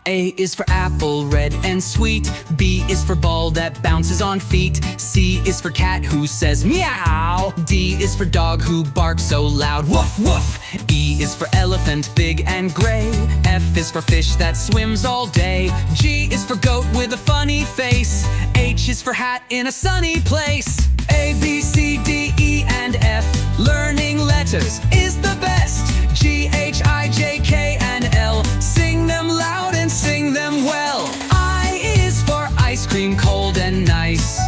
A is for apple, red and sweet. B is for ball that bounces on feet. C is for cat who says meow. D is for dog who barks so loud, woof woof. E is for elephant, big and gray. F is for fish that swims all day. G is for goat with a funny face. H is for hat in a sunny place. A, B, C, D, E, and F. Learning letters is the best. G, H, I, J, K, and L. Sing them loud and sing them well. I is for ice cream, cold and nice.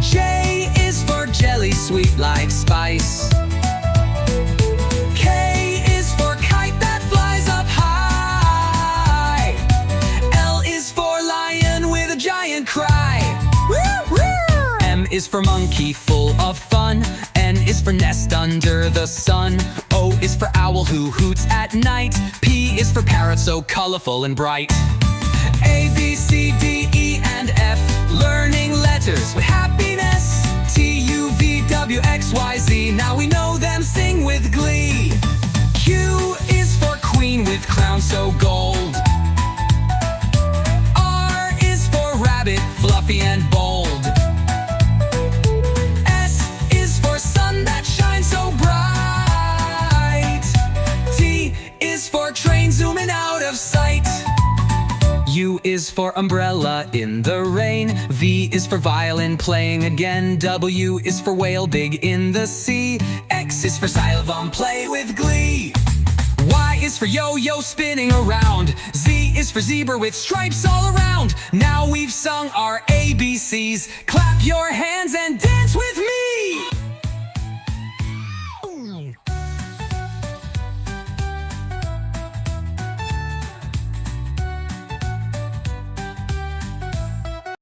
J is for jelly, sweet like spice. K is for kite that flies up high. L is for lion with a giant cry. M is for monkey, full of fun. N is for nest under the sun. O is for owl who hoots at night. P is for parrot so colorful and bright. A, B, C, D, E, and F. Learning letters with happiness. T, U, V, W, X, Y, Z. Now we know them, sing with glee. Q is for queen with crown so gold. R is for rabbit, fluffy and bold. Zooming out of sight. U is for umbrella in the rain. V is for violin playing again. W is for whale big in the sea. X is for xylophone, play with glee. Y is for yo-yo spinning around. Z is for zebra with stripes all around. Now we've sung our ABCs. Clap your hands and dance